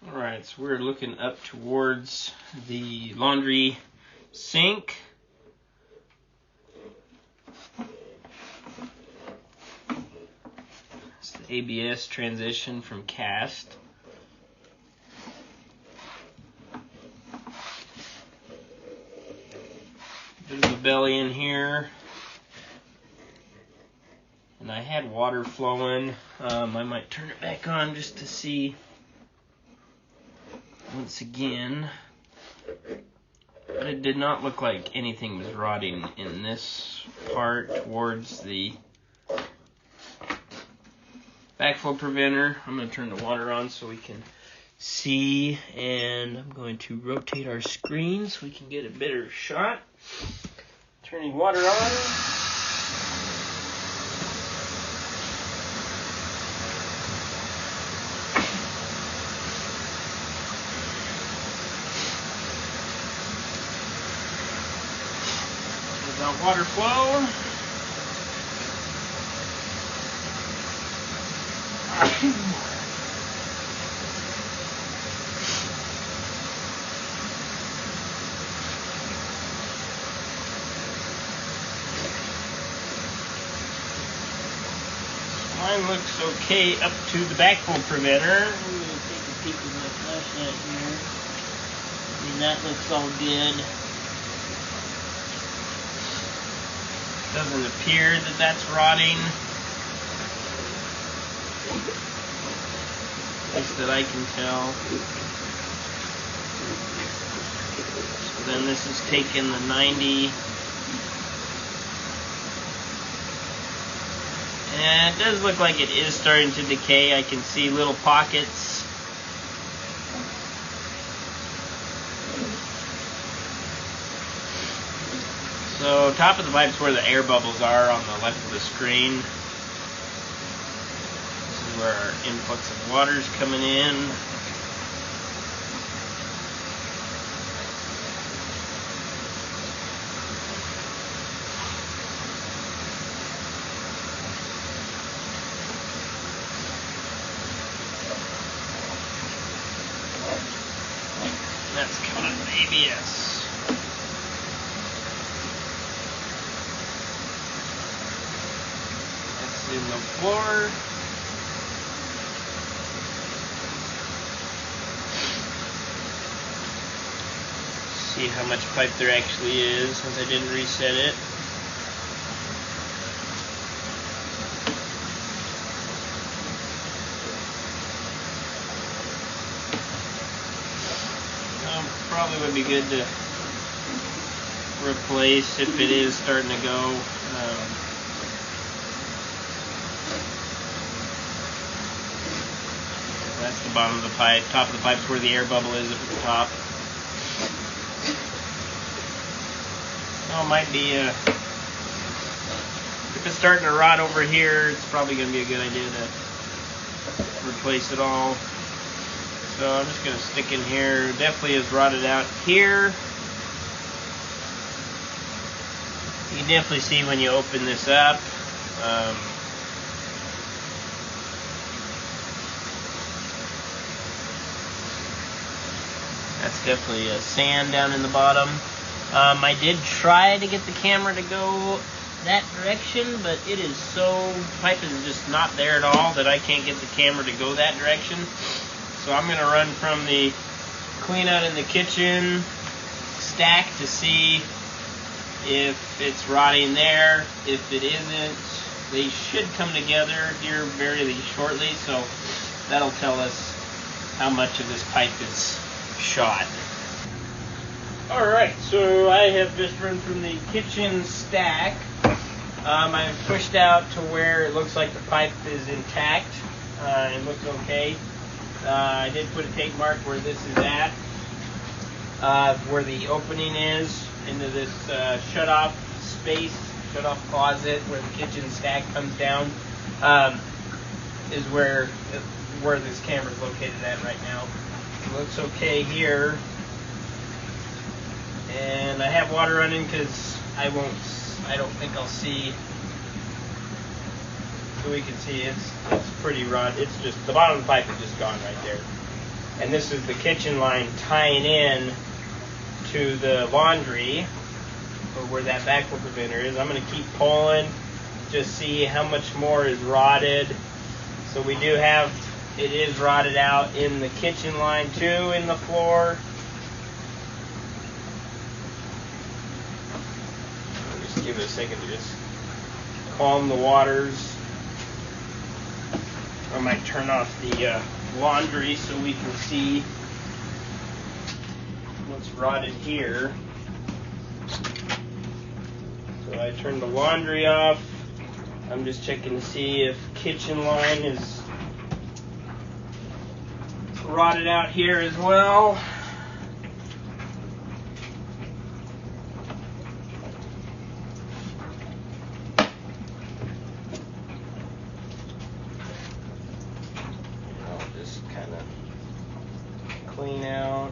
Alright, so we're looking up towards the laundry sink. It's the ABS transition from cast. Bit of a belly in here. And I had water flowing. I might turn it back on just to see once again. But it did not look like anything was rotting in this part towards the backflow preventer. I'm going to turn the water on so we can see, and I'm going to rotate our screen so we can get a better shot. Turning water on. About water flow. Mine looks okay up to the backflow preventer. I'm going to take a peek with my flashlight here. I mean, that looks all good. Doesn't appear that that's rotting. At least that I can tell. So then this is taking the 90. And it does look like it is starting to decay. I can see little pockets. So top of the pipe's where the air bubbles are on the left of the screen. This is where our influx of water's coming in. That's coming out of the ABS. That's in the floor. See how much pipe there actually is, since I didn't reset it. Probably would be good to replace if it is starting to go. That's the bottom of the pipe. Top of the pipe's where the air bubble is up at the top. Oh, it might be if it's starting to rot over here, it's probably going to be a good idea to replace it all. So I'm just going to stick in here. Definitely is rotted out here. You can definitely see when you open this up. That's definitely sand down in the bottom. I did try to get the camera to go that direction, but it is so, pipe is just not there at all that I can't get the camera to go that direction. So I'm going to run from the clean out in the kitchen stack to see if it's rotting there. If it isn't, they should come together here very shortly, so that'll tell us how much of this pipe is shot. Alright, so I have just run from the kitchen stack. I've pushed out to where it looks like the pipe is intact and looks okay. I did put a tape mark where this is at, where the opening is into this shut-off space, shut-off closet where the kitchen stack comes down, is where this camera is located at right now. It looks okay here, and I have water running because I don't think I'll see. So we can see it's pretty run. It's just the bottom of the pipe is just gone right there. And this is the kitchen line tying in to the laundry, or where that backflow preventer is. I'm going to keep pulling, just see how much more is rotted. So we do have, it is rotted out in the kitchen line too, in the floor. I'll just give it a second to just calm the waters. I might turn off the laundry so we can see what's rotted here. So I turned the laundry off. I'm just checking to see if kitchen line is rotted out here as well. I'll just kind of clean out.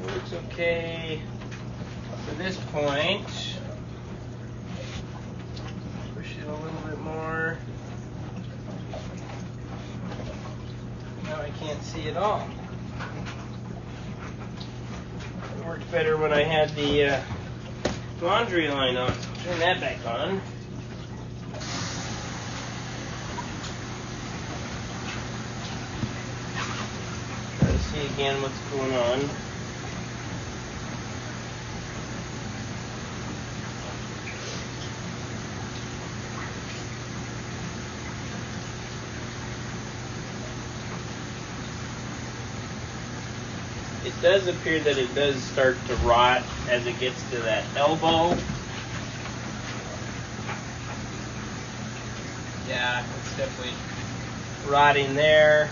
Looks okay to this point. Push it a little bit more. Now I can't see it all. It worked better when I had the laundry line on. Turn that back on. Try to see again what's going on. It does appear that it does start to rot as it gets to that elbow. Yeah, it's definitely rotting there.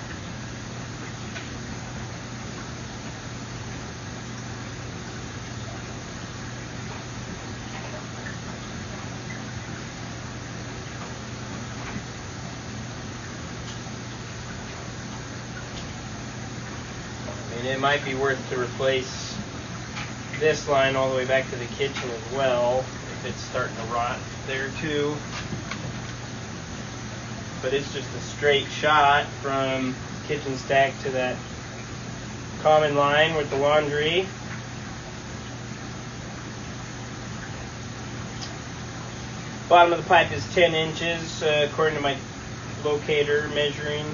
It might be worth to replace this line all the way back to the kitchen as well, if it's starting to rot there too. But it's just a straight shot from kitchen stack to that common line with the laundry. Bottom of the pipe is 10 inches according to my locator measuring.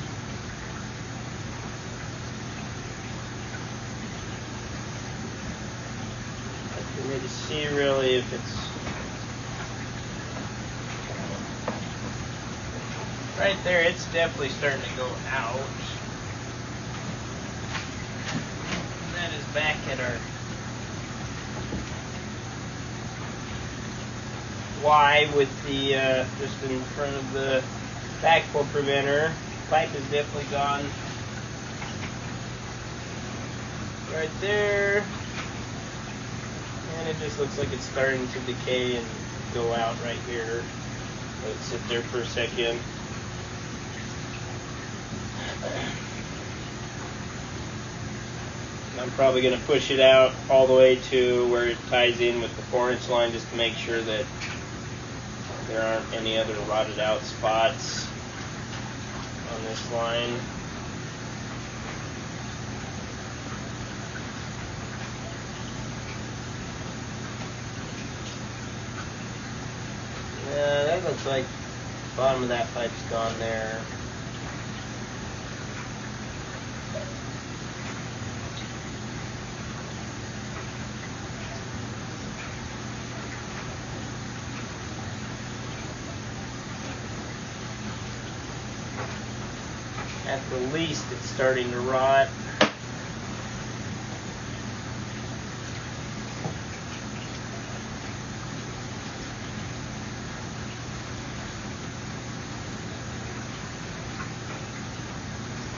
To see really if it's right there. It's definitely starting to go out. And that is back at our Y with the just in front of the backflow preventer. Pipe is definitely gone right there. And it just looks like it's starting to decay and go out right here. Let it sit there for a second. And I'm probably going to push it out all the way to where it ties in with the 4-inch line just to make sure that there aren't any other rotted out spots on this line. Yeah, that looks like the bottom of that pipe's gone there. At the least, it's starting to rot.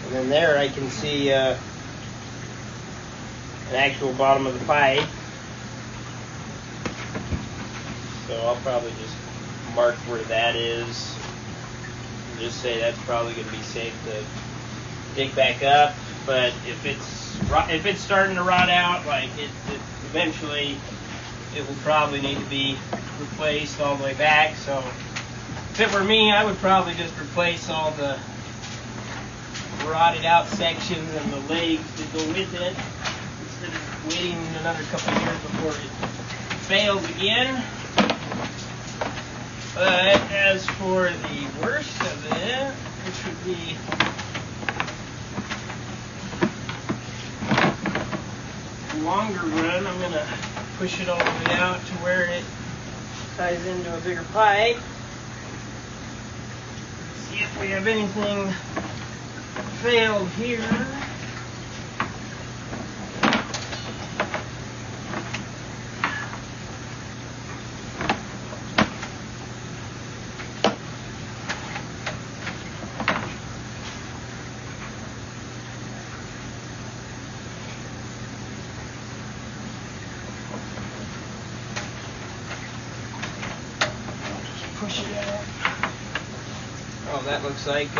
And then there I can see an actual bottom of the pipe. So I'll probably just mark where that is. And just say that's probably going to be safe to dig back up. But if it's if it's starting to rot out, like it eventually it will probably need to be replaced all the way back. So if it were me, I would probably just replace all the rotted out sections and the legs that go with it instead of waiting another couple of years before it fails again. But as for the worst of it, which would be longer run, I'm going to push it all the way out to where it ties into a bigger pipe. See if we have anything failed here. Push it out. Oh, that looks like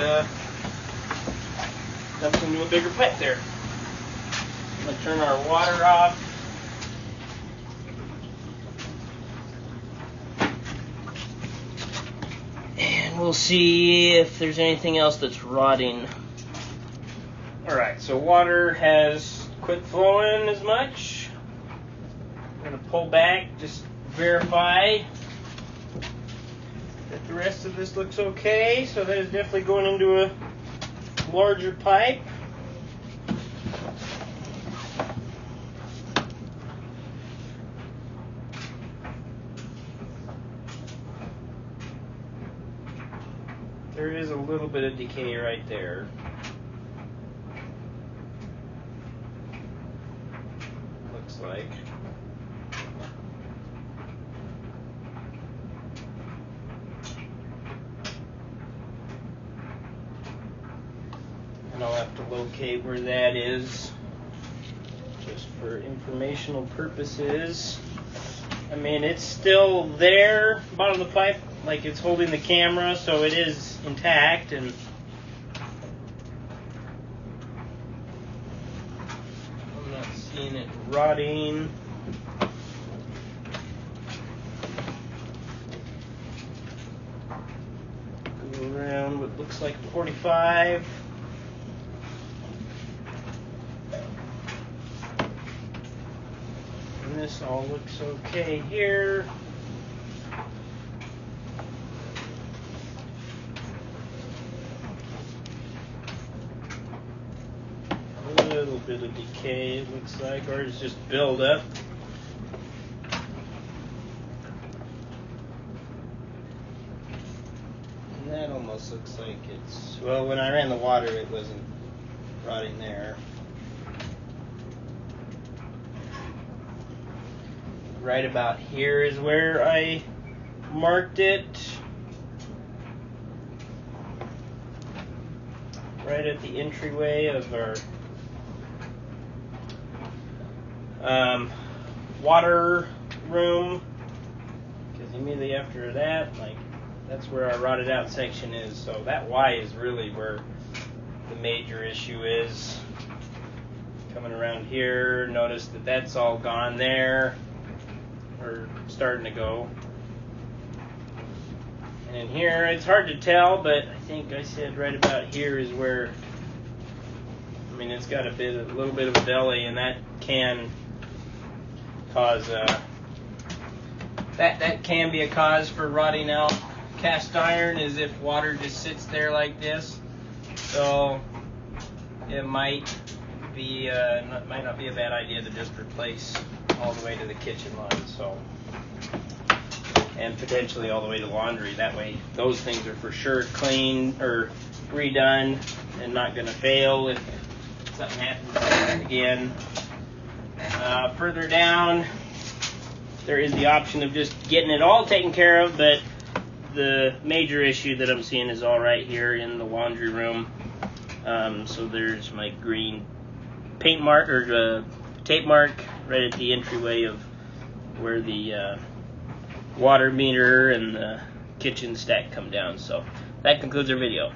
dumps into a bigger pipe there. I'm going to turn our water off. And we'll see if there's anything else that's rotting. Alright, so water has quit flowing as much. I'm going to pull back, just verify that the rest of this looks okay. So that is definitely going into a larger pipe. There is a little bit of decay right there. Looks like. And I'll have to locate where that is just for informational purposes. I mean, it's still there, bottom of the pipe, like it's holding the camera, so it is intact. And I'm not seeing it rotting. Go around what looks like 45. And this all looks okay here. A little bit of decay, it looks like, or it's just buildup. And that almost looks like it's, well, when I ran the water, it wasn't rotting there. Right about here is where I marked it. Right at the entryway of our water room. Because immediately after that, like, that's where our rotted out section is. So that Y is really where the major issue is. Coming around here, notice that that's all gone there. Or starting to go. And in here, it's hard to tell, but I think I said right about here is where, I mean, it's got a little bit of a belly, and that can cause that can be a cause for rotting out cast iron, is if water just sits there like this. So it might not be a bad idea to just replace all the way to the kitchen line, so, and potentially all the way to laundry. That way those things are for sure clean or redone and not going to fail if something happens again. Further down, there is the option of just getting it all taken care of, but the major issue that I'm seeing is all right here in the laundry room. So there's my green paint mark, or tape mark, right at the entryway of where the water meter and the kitchen stack come down. So that concludes our video.